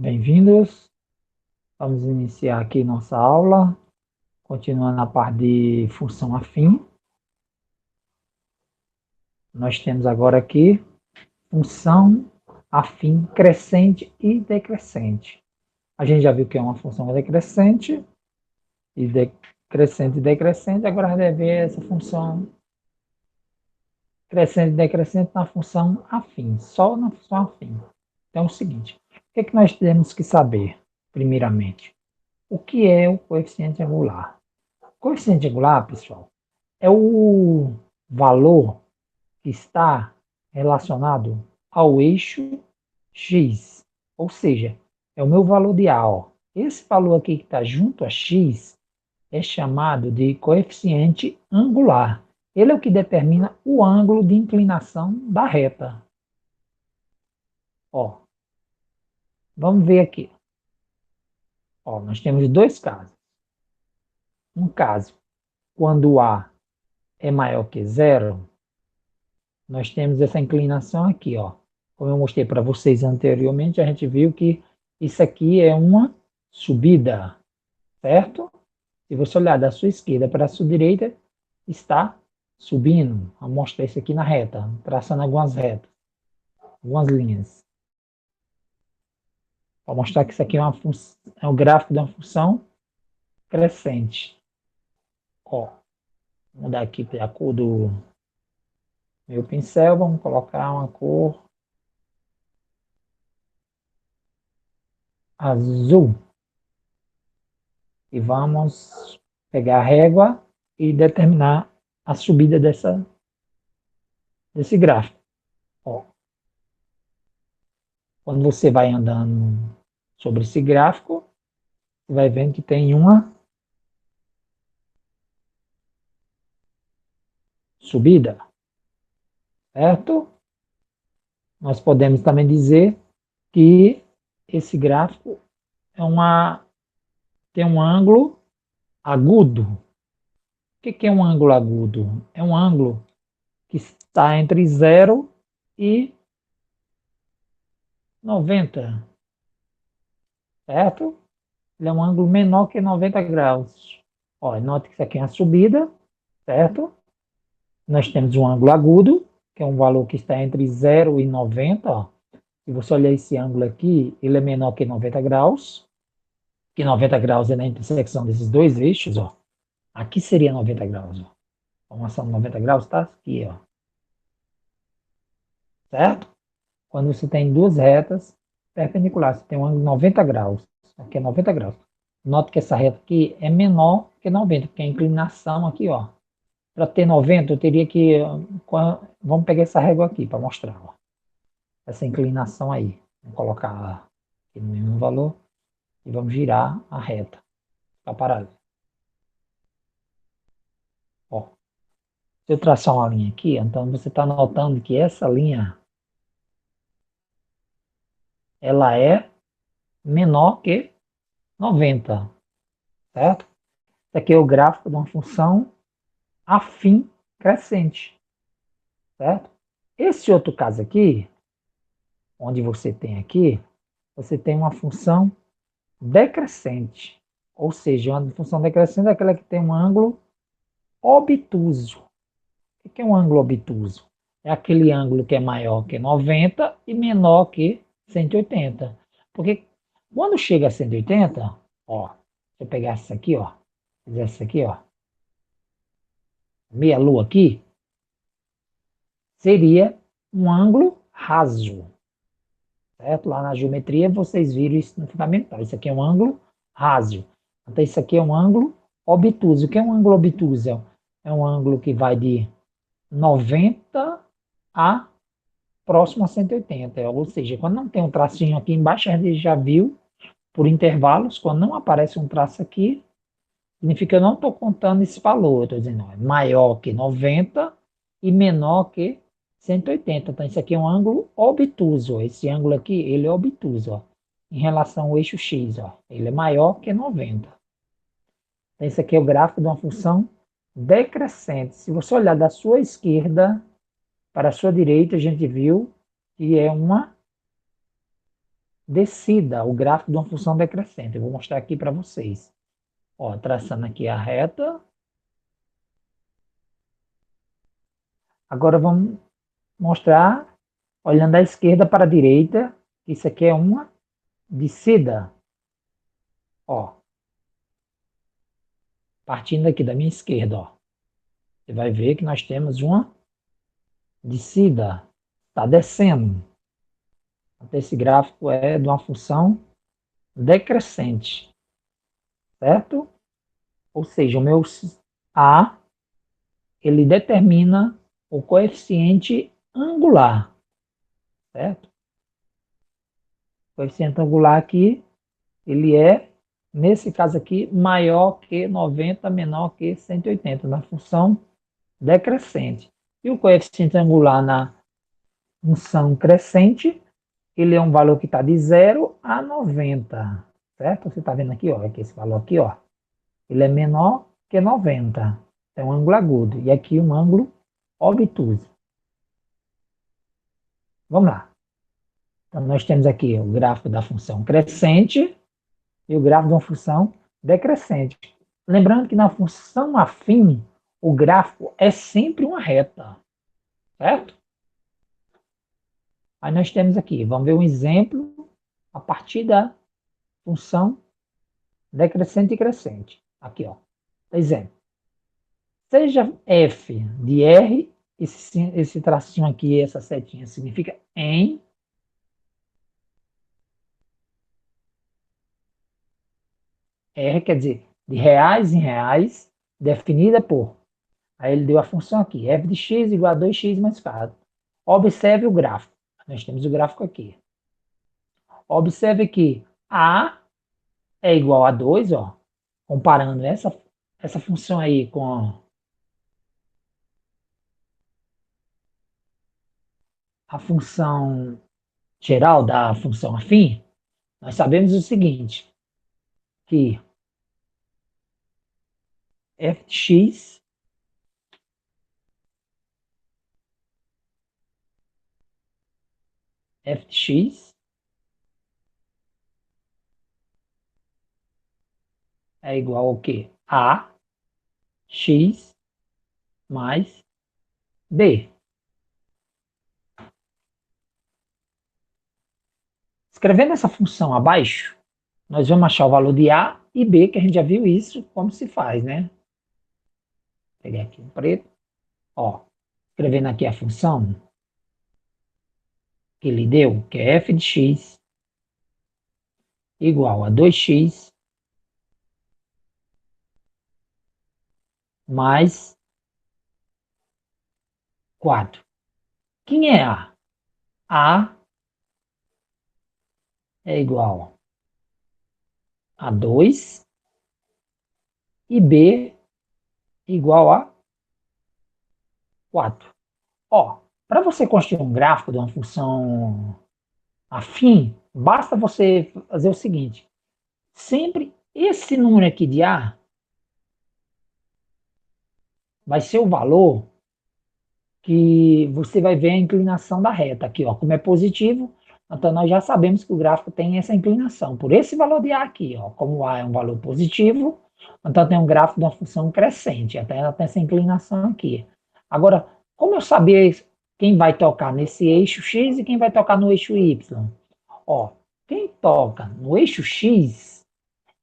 Bem-vindos. Vamos iniciar aqui nossa aula, continuando a parte de função afim. Nós temos agora aqui função afim crescente e decrescente. A gente já viu que é uma função decrescente e decrescente e decrescente. Agora a gente vai ver essa função crescente e decrescente na função afim, só na função afim. Então é o seguinte, o que é que nós temos que saber, primeiramente? O que é o coeficiente angular? Coeficiente angular, pessoal, é o valor que está relacionado ao eixo x, ou seja, é o meu valor de A. Ó. Esse valor aqui que está junto a x é chamado de coeficiente angular. Ele é o que determina o ângulo de inclinação da reta. Ó, vamos ver aqui. Ó, nós temos dois casos. Um caso, quando A é maior que zero, nós temos essa inclinação aqui, ó. Como eu mostrei para vocês anteriormente, a gente viu que isso aqui é uma subida, certo? Se você olhar da sua esquerda para a sua direita, está subindo. Vou mostrar isso aqui na reta, traçando algumas retas, algumas linhas. Vou mostrar que isso aqui é um gráfico de uma função crescente. Ó, vou mudar aqui para a cor do meu pincel, vamos colocar uma cor azul. E vamos pegar a régua e determinar a subida desse gráfico. Ó, quando você vai andando sobre esse gráfico, você vai vendo que tem uma subida, certo? Nós podemos também dizer que esse gráfico tem um ângulo agudo. O que é um ângulo agudo? É um ângulo que está entre 0 e 90, certo? Ele é um ângulo menor que 90 graus. Ó, note que isso aqui é uma subida, certo? Nós temos um ângulo agudo, que é um valor que está entre 0 e 90. Ó. Se você olhar esse ângulo aqui, ele é menor que 90 graus, que 90 graus é na intersecção desses dois eixos. Ó. Aqui seria 90 graus. Ó. A formação de 90 graus está aqui, ó. Certo? Quando você tem duas retas perpendiculares, você tem um ângulo de 90 graus. Aqui é 90 graus. Note que essa reta aqui é menor que 90, porque a inclinação aqui, ó. Para ter 90, eu teria que... Vamos pegar essa régua aqui para mostrar, ó. Essa inclinação aí. Vamos colocar aqui no mesmo valor e vamos girar a reta. Está parado. Ó. Se eu traçar uma linha aqui, então você está notando que essa linha ela é menor que 90, certo? Isso aqui é o gráfico de uma função afim crescente, certo? Esse outro caso aqui, onde você tem uma função decrescente, ou seja, uma função decrescente é aquela que tem um ângulo obtuso. O que é um ângulo obtuso? É aquele ângulo que é maior que 90 e menor que 180. Porque quando chega a 180, ó, se eu pegasse isso aqui, ó, fizesse isso aqui, ó, meia lua aqui, seria um ângulo raso. Certo? Lá na geometria vocês viram isso no fundamental. Isso aqui é um ângulo raso. Então isso aqui é um ângulo obtuso. O que é um ângulo obtuso? É um ângulo que vai de 90 a próximo a 180. Ou seja, quando não tem um tracinho aqui embaixo, a gente já viu por intervalos, quando não aparece um traço aqui, significa que eu não estou contando esse valor. Eu estou dizendo, ó, é maior que 90 e menor que 180. Então, isso aqui é um ângulo obtuso. Esse ângulo aqui, ele é obtuso, ó, em relação ao eixo X. Ó. Ele é maior que 90. Então, esse aqui é o gráfico de uma função decrescente. Se você olhar da sua esquerda para a sua direita, a gente viu que é uma descida, o gráfico de uma função decrescente. Eu vou mostrar aqui para vocês. Ó, traçando aqui a reta. Agora vamos mostrar, olhando da esquerda para a direita, isso aqui é uma descida. Ó, partindo aqui da minha esquerda, ó, você vai ver que nós temos uma descida, está descendo. Então, esse gráfico é de uma função decrescente, certo? Ou seja, o meu A, ele determina o coeficiente angular, certo? O coeficiente angular aqui, ele é, nesse caso aqui, maior que 90, menor que 180, na função decrescente. E o coeficiente angular na função crescente, ele é um valor que está de 0 a 90, certo? Você está vendo aqui, ó, que esse valor aqui, ó, ele é menor que 90. É um ângulo agudo. E aqui um ângulo obtuso. Vamos lá. Então, nós temos aqui o gráfico da função crescente e o gráfico de uma função decrescente. Lembrando que na função afim, o gráfico é sempre uma reta, certo? Aí nós temos aqui, vamos ver um exemplo a partir da função decrescente e crescente. Aqui, ó. Exemplo. Seja f de r, esse tracinho aqui, essa setinha, significa em. R quer dizer de reais em reais, definida por. Aí ele deu a função aqui, f de x igual a 2x mais 4. Observe o gráfico. Nós temos o gráfico aqui. Observe que a é igual a 2, ó, comparando essa função aí com a função geral da função afim, nós sabemos o seguinte, que f de x é igual ao quê? A x mais b. Escrevendo essa função abaixo, nós vamos achar o valor de A e B, que a gente já viu isso, como se faz, né? Vou pegar aqui um preto. Ó, escrevendo aqui a função que ele deu, que é f de x igual a 2x mais 4. Quem é A? A é igual a 2 e B igual a 4. Ó, para você construir um gráfico de uma função afim, basta você fazer o seguinte, sempre esse número aqui de A vai ser o valor que você vai ver a inclinação da reta aqui, ó, como é positivo, então nós já sabemos que o gráfico tem essa inclinação, por esse valor de A aqui, ó, como A é um valor positivo, então tem um gráfico de uma função crescente, até ela tem essa inclinação aqui. Agora, como eu saber quem vai tocar nesse eixo X e quem vai tocar no eixo Y? Ó, quem toca no eixo X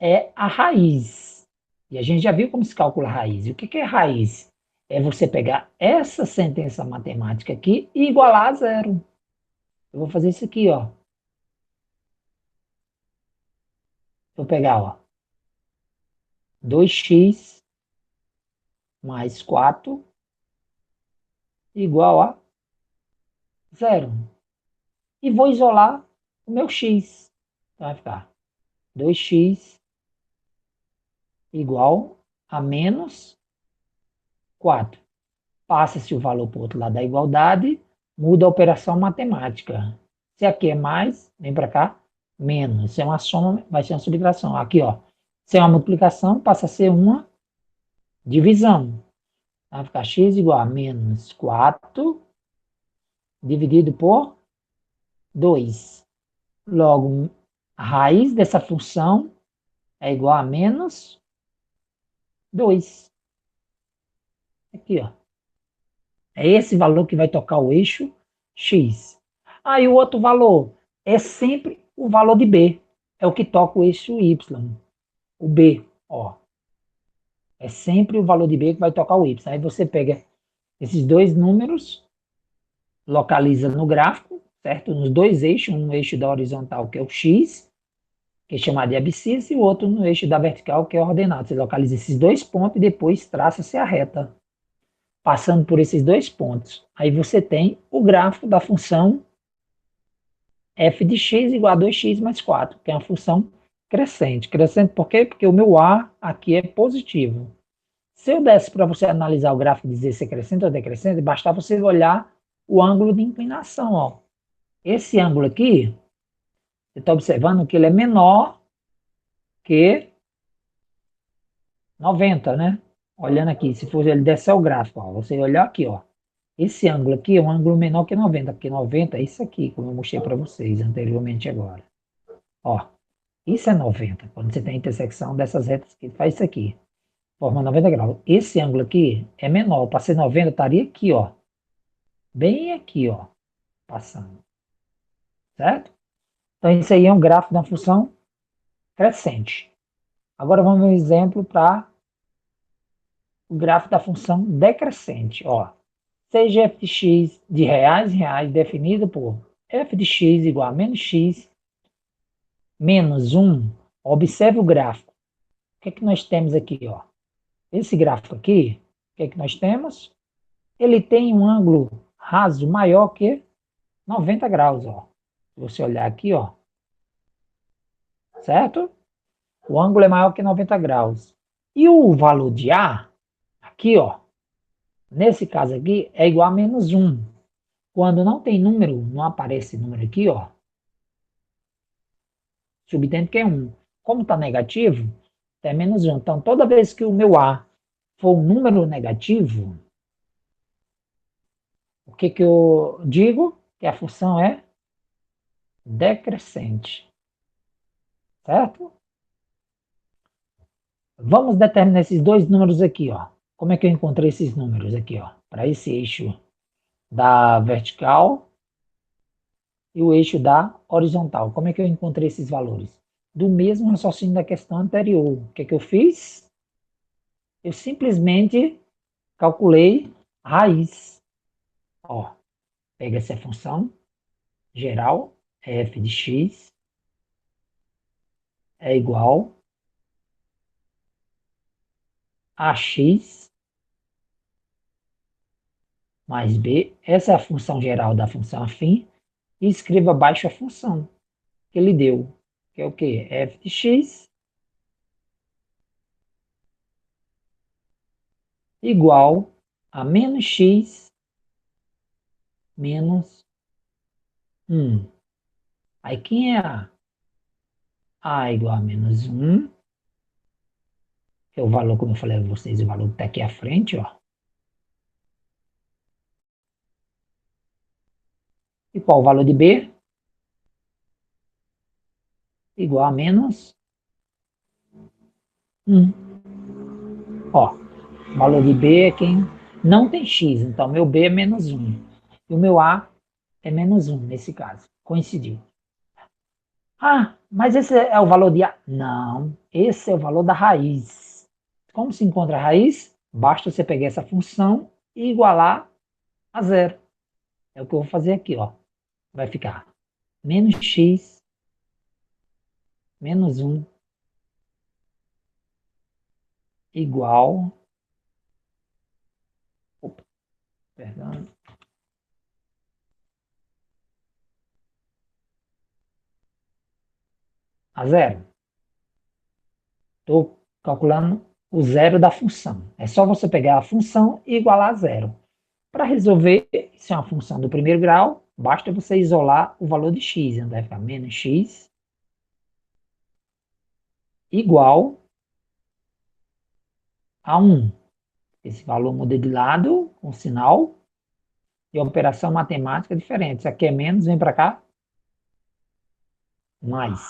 é a raiz. E a gente já viu como se calcula a raiz. E o que é raiz? É você pegar essa sentença matemática aqui e igualar a zero. Eu vou fazer isso aqui, ó. Vou pegar, ó, 2x mais 4 igual a zero. E vou isolar o meu x. Então vai ficar 2x igual a menos 4. Passa-se o valor para o outro lado da igualdade, muda a operação matemática. Se aqui é mais, vem para cá, menos. Se é uma soma, vai ser uma subtração. Aqui, ó, se é uma multiplicação, passa a ser uma divisão. Vai ficar x igual a menos 4 dividido por 2. Logo, a raiz dessa função é igual a menos 2. Aqui, ó. É esse valor que vai tocar o eixo X. Aí o outro valor é sempre o valor de B. É o que toca o eixo Y. O B, ó. É sempre o valor de B que vai tocar o Y. Aí você pega esses dois números, localiza no gráfico, certo? Nos dois eixos, um no eixo da horizontal, que é o X, que é chamado de abscissa, e o outro no eixo da vertical, que é ordenado. Você localiza esses dois pontos e depois traça-se a reta, passando por esses dois pontos. Aí você tem o gráfico da função f de x igual a 2x mais 4, que é uma função crescente. Crescente por quê? Porque o meu A aqui é positivo. Se eu desse para você analisar o gráfico e dizer se é crescente ou decrescente, bastava você olhar o ângulo de inclinação. Ó. Esse ângulo aqui, você está observando que ele é menor que 90, né? Olhando aqui, se for ele descer o gráfico, ó, você olhar aqui, ó. Esse ângulo aqui é um ângulo menor que 90, porque 90 é isso aqui, como eu mostrei para vocês anteriormente agora. Ó, isso é 90, quando você tem a intersecção dessas retas que faz isso aqui, forma 90 graus. Esse ângulo aqui é menor, para ser 90 estaria aqui, ó. Bem aqui, ó, passando. Certo? Então isso aí é um gráfico da função crescente. Agora vamos ver um exemplo para o gráfico da função decrescente, ó. Seja f de x de reais em reais definido por f de x igual a menos x menos 1. Observe o gráfico. O que é que nós temos aqui, ó? Esse gráfico aqui, o que é que nós temos? Ele tem um ângulo raso maior que 90 graus, ó. Se você olhar aqui, ó. Certo? O ângulo é maior que 90 graus. E o valor de A, aqui, ó. Nesse caso aqui, é igual a menos 1. Quando não tem número, não aparece número aqui, ó. Subtende que é 1. Como está negativo, é menos 1. Então, toda vez que o meu A for um número negativo, o que, que eu digo? Que a função é decrescente. Certo? Vamos determinar esses dois números aqui, ó. Como é que eu encontrei esses números aqui, ó? Para esse eixo da vertical e o eixo da horizontal. Como é que eu encontrei esses valores? Do mesmo raciocínio da questão anterior. O que é que eu fiz? Eu simplesmente calculei a raiz. Ó, pega essa função geral, f de x é igual a x mais b. Essa é a função geral da função afim. E escreva abaixo a função que ele deu, que é o quê? F de x igual a menos x menos 1. Aí quem é A? A igual a menos 1, que é o valor, como eu falei a vocês, o valor que está aqui à frente, ó. E qual o valor de B? Igual a menos 1. Ó, o valor de B é quem não tem x, então meu B é menos 1. E o meu A é menos 1 nesse caso. Coincidiu. Ah, mas esse é o valor de A? Não, esse é o valor da raiz. Como se encontra a raiz? Basta você pegar essa função e igualar a zero. É o que eu vou fazer aqui, ó. Vai ficar menos x menos 1 igual, opa, perdão, a zero. Estou calculando o zero da função. É só você pegar a função e igualar a zero. Para resolver, se é uma função do primeiro grau, basta você isolar o valor de x. Então vai ficar menos x igual a 1. Esse valor muda de lado com sinal e operação matemática diferente. Isso aqui é menos, vem para cá, mais.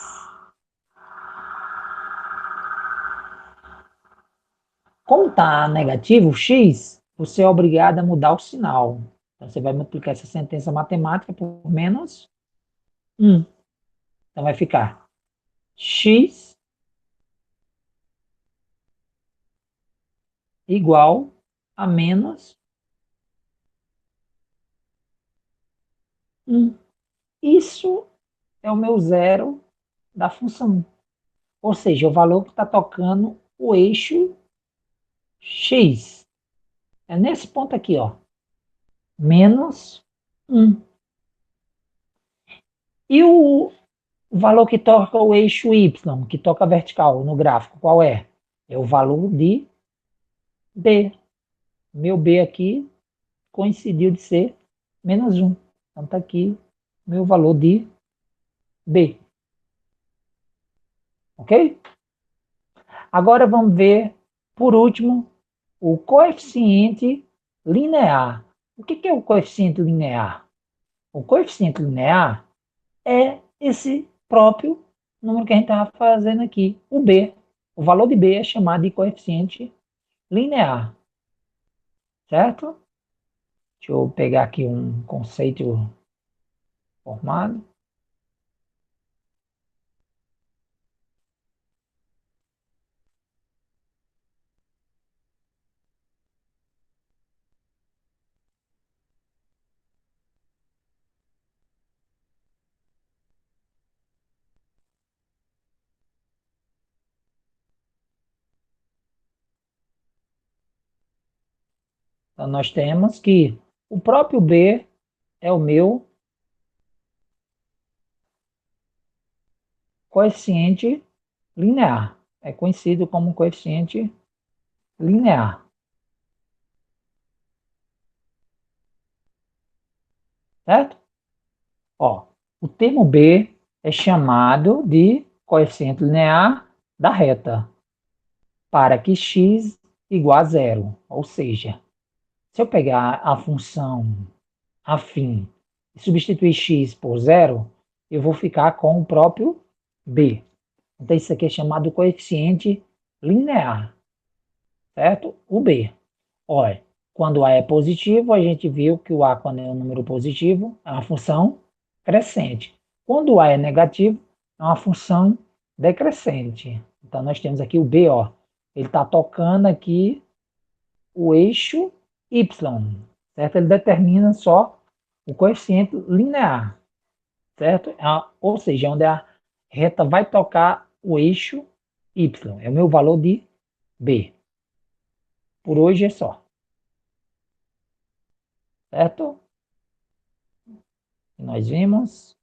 Como está negativo, x, você é obrigado a mudar o sinal. Então, você vai multiplicar essa sentença matemática por menos 1. Então, vai ficar x igual a menos 1. Isso é o meu zero da função. Ou seja, o valor que está tocando o eixo x. É nesse ponto aqui, ó. Menos 1. E o valor que toca o eixo y, que toca vertical no gráfico, qual é? É o valor de b. Meu b aqui coincidiu de ser menos 1. Então está aqui meu valor de b. Ok? Agora vamos ver, por último, o coeficiente linear. O que é o coeficiente linear? O coeficiente linear é esse próprio número que a gente estava fazendo aqui, o b. O valor de b é chamado de coeficiente linear, certo? Deixa eu pegar aqui um conceito formado. Então, nós temos que o próprio b é o meu coeficiente linear. É conhecido como coeficiente linear, certo? Ó, o termo b é chamado de coeficiente linear da reta, para que x igual a zero. Ou seja, se eu pegar a função afim e substituir x por zero, eu vou ficar com o próprio b. Então, isso aqui é chamado de coeficiente linear, certo? O b. Olha, quando o a é positivo, a gente viu que o a, quando é um número positivo, é uma função crescente. Quando o a é negativo, é uma função decrescente. Então, nós temos aqui o b, ó. Ele está tocando aqui o eixo y, certo? Ele determina só o coeficiente linear, certo? Ou seja, onde a reta vai tocar o eixo y. É o meu valor de b. Por hoje é só, certo? Nós vimos.